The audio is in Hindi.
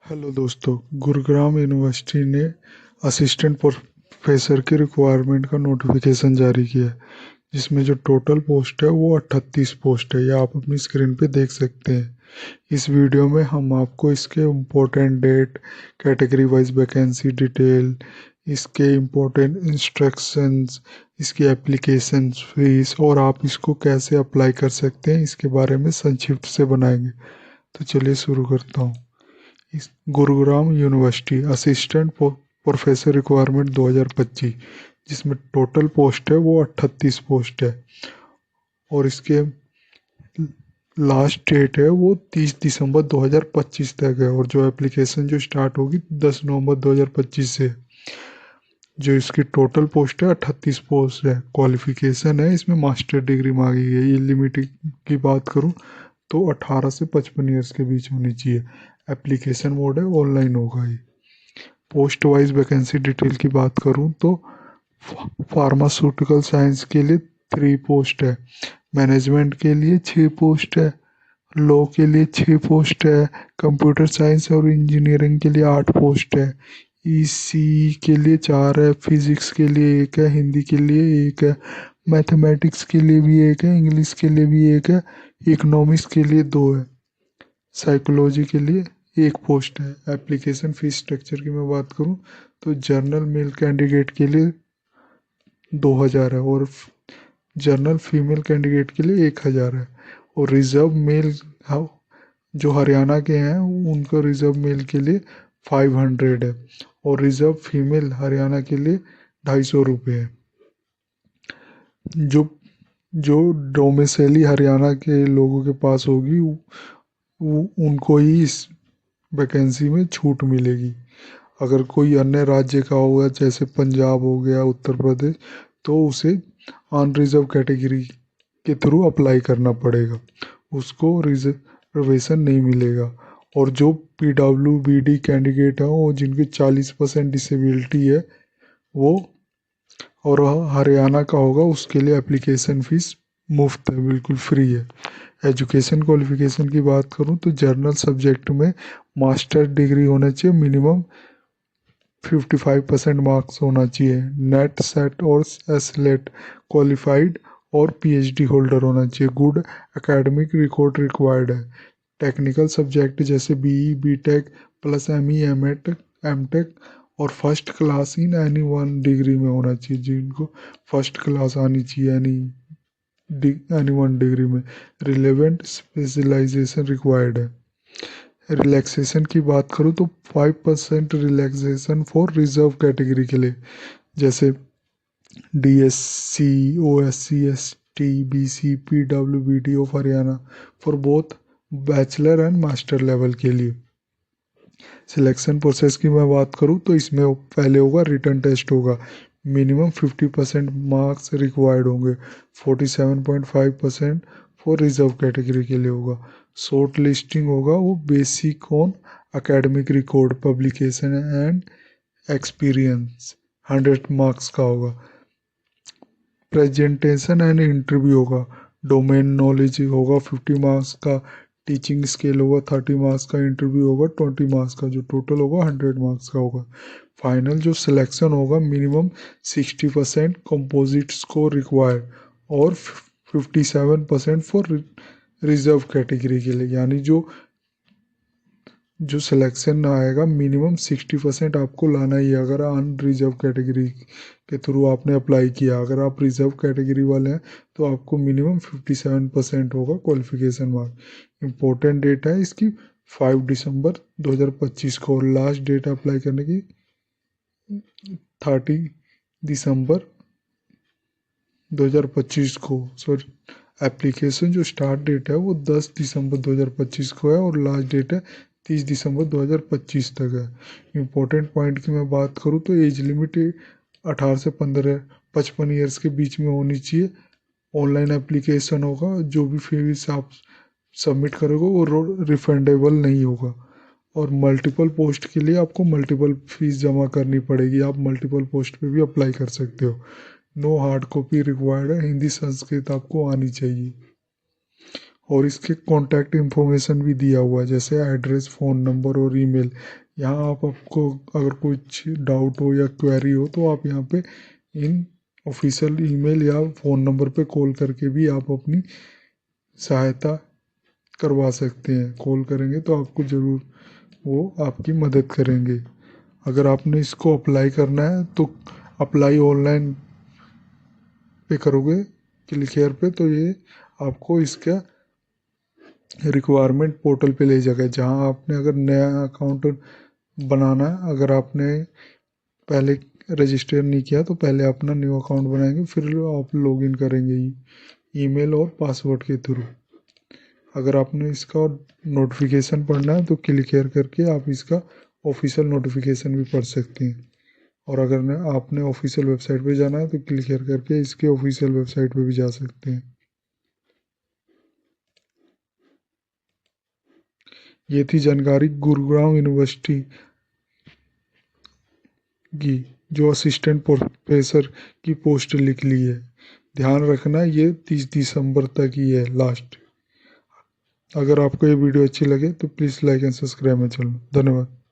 हेलो दोस्तों, गुरुग्राम यूनिवर्सिटी ने असिस्टेंट प्रोफेसर की रिक्वायरमेंट का नोटिफिकेशन जारी किया है, जिसमें जो टोटल पोस्ट है वो 38 पोस्ट है। ये आप अपनी स्क्रीन पे देख सकते हैं। इस वीडियो में हम आपको इसके important date, category wise vacancy detail, इसके इम्पोर्टेंट इंस्ट्रक्शंस, इसकी एप्लीकेशन फीस और आप इसको कैसे अप्लाई कर सकते हैं इसके बारे में संक्षिप्त से बनाएंगे। तो चलिए शुरू करता हूँ। इस Gurugram university assistant professor requirement 2025, जिसमें टोटल पोस्ट है वो 38 पोस्ट है और इसके लास्ट डेट है वो 30 दिसंबर 2025 तक है। और जो एप्लीकेशन जो स्टार्ट होगी 10 नवंबर 2025 से। जो इसकी टोटल पोस्ट है 38 पोस्ट है। क्वालिफिकेशन है इसमें मास्टर डिग्री मांगी गई है। लिमिट की बात करूँ तो 18 से 55 ईयर्स के बीच होनी चाहिए। एप्लीकेशन मोड है, ऑनलाइन होगा ये। पोस्ट वाइज वैकेंसी डिटेल की बात करूं तो फार्मास्यूटिकल साइंस के लिए 3 पोस्ट है, मैनेजमेंट के लिए 6 पोस्ट है, लॉ के लिए 6 पोस्ट है, कंप्यूटर साइंस और इंजीनियरिंग के लिए 8 पोस्ट है, ईसी के लिए 4 है, फिजिक्स के लिए 1 है, हिंदी के लिए 1 है, मैथमेटिक्स के लिए भी 1 है, इंग्लिश के लिए भी 1 है, इकोनॉमिक्स के लिए 2 है, साइकोलॉजी के लिए 1 पोस्ट है। एप्लीकेशन फीस स्ट्रक्चर की मैं बात करूं तो जनरल मेल कैंडिडेट के लिए 2000 है और जनरल फीमेल कैंडिडेट के लिए 1000 है। और रिजर्व मेल जो हरियाणा के हैं उनको रिजर्व मेल के लिए 500 है और रिजर्व फीमेल हरियाणा के लिए 250 रुपये है। जो जो डोमिसाइली हरियाणा के लोगों के पास होगी उनको ही इस वैकेंसी में छूट मिलेगी। अगर कोई अन्य राज्य का होगा जैसे पंजाब हो गया, उत्तर प्रदेश, तो उसे अनरिजर्व कैटेगरी के थ्रू अप्लाई करना पड़ेगा, उसको रिजर्वेशन नहीं मिलेगा। और जो PWBD कैंडिडेट है वो जिनकी 40% डिसेबिलिटी है वो और हरियाणा का होगा उसके लिए एप्लीकेशन फीस मुफ्त है, बिल्कुल फ्री है। एजुकेशन क्वालिफिकेशन की बात करूं तो जर्नल सब्जेक्ट में मास्टर डिग्री होना चाहिए, मिनिमम 55% मार्क्स होना चाहिए, नेट सेट और एसलेट क्वालिफाइड और PhD होल्डर होना चाहिए। गुड एकेडमिक रिकॉर्ड रिक्वायर्ड है। टेक्निकल सब्जेक्ट जैसे BE BTech plus ME M.Tech और first class in any one degree में होना चाहिए, जिनको फर्स्ट क्लास आनी चाहिए एनी वन डिग्री में। रिलेवेंट स्पेशलाइजेशन रिक्वायर्ड है। रिलैक्सेशन की बात करूँ तो 5% रिलैक्सेशन फॉर रिजर्व कैटेगरी के लिए, जैसे DSC OSC ST BC PWBD of Haryana for both bachelor and master level के लिए। सिलेक्शन प्रोसेस की मैं बात करूँ तो इसमें पहले होगा रिटन टेस्ट होगा, मिनिमम 50% मार्क्स रिक्वायर्ड होंगे, 47.5% फॉर रिजर्व कैटेगरी के लिए होगा। शॉर्ट लिस्टिंग होगा वो basic on academic record publication and experience 100 marks का होगा। प्रेजेंटेशन एंड इंटरव्यू होगा, डोमेन नॉलेज होगा 50 मार्क्स का, टीचिंग स्किल होगा 30 मार्क्स का, इंटरव्यू होगा 20 मार्क्स का, जो टोटल होगा 100 मार्क्स का होगा। फाइनल जो सिलेक्शन होगा मिनिमम 60% कंपोजिट स्कोर रिक्वायर्ड और 57% फॉर रिजर्व कैटेगरी के लिए। यानी जो जो सिलेक्शन आएगा मिनिमम 60% आपको लाना ही है अगर अनरिजर्व कैटेगरी के थ्रू आपने अप्लाई किया। अगर आप रिजर्व कैटेगरी वाले हैं तो आपको मिनिमम 57% होगा क्वालिफिकेशन मार्क। इम्पोर्टेंट डेट है इसकी 5 दिसंबर 2025 को और लास्ट डेट अप्लाई करने की 30 दिसंबर 2025 को। सॉरी, एप्लीकेशन जो स्टार्ट डेट है वो 10 दिसंबर 2025 को है और लास्ट डेट है 30 दिसंबर 2025 तक है। इम्पोर्टेंट पॉइंट की मैं बात करूँ तो एज लिमिट 18 से 55 ईयर्स के बीच में होनी चाहिए। ऑनलाइन एप्लीकेशन होगा, जो भी फीस आप सबमिट करोगे वो रिफंडेबल नहीं होगा। और मल्टीपल पोस्ट के लिए आपको मल्टीपल फीस जमा करनी पड़ेगी, आप मल्टीपल पोस्ट पे भी अप्लाई कर सकते हो। नो हार्ड कॉपी रिक्वायर्ड है, हिंदी संस्कृत आपको आनी चाहिए। और इसके कॉन्टैक्ट इन्फॉर्मेशन भी दिया हुआ है, जैसे एड्रेस, फ़ोन नंबर और ईमेल। यहाँ आपको अगर कुछ डाउट हो या क्वेरी हो तो आप यहाँ पे इन ऑफिशियल ईमेल या फ़ोन नंबर पे कॉल करके भी आप अपनी सहायता करवा सकते हैं। कॉल करेंगे तो आपको ज़रूर वो आपकी मदद करेंगे। अगर आपने इसको अप्लाई करना है तो अप्लाई ऑनलाइन पे करोगे क्लिक हेयर पे, तो ये आपको इसका रिक्वायरमेंट पोर्टल पे ले जाएगा, जहां आपने अगर नया अकाउंट बनाना है, अगर आपने पहले रजिस्टर नहीं किया तो पहले अपना न्यू अकाउंट बनाएंगे, फिर आप लॉगिन करेंगे ईमेल और पासवर्ड के थ्रू। अगर आपने इसका नोटिफिकेशन पढ़ना है तो क्लिक हेयर करके आप इसका ऑफिशियल नोटिफिकेशन भी पढ़ सकते हैं। और अगर आपने ऑफिशियल वेबसाइट पे जाना है तो क्लिक हेयर करके इसके ऑफिशियल वेबसाइट पे भी जा सकते हैं। ये थी जानकारी गुरुग्राम यूनिवर्सिटी की, जो असिस्टेंट प्रोफेसर की पोस्ट लिख ली है। ध्यान रखना ये 30 दिसंबर तक ही है लास्ट। अगर आपको ये वीडियो अच्छी लगे तो please like and subscribe my channel. धन्यवाद।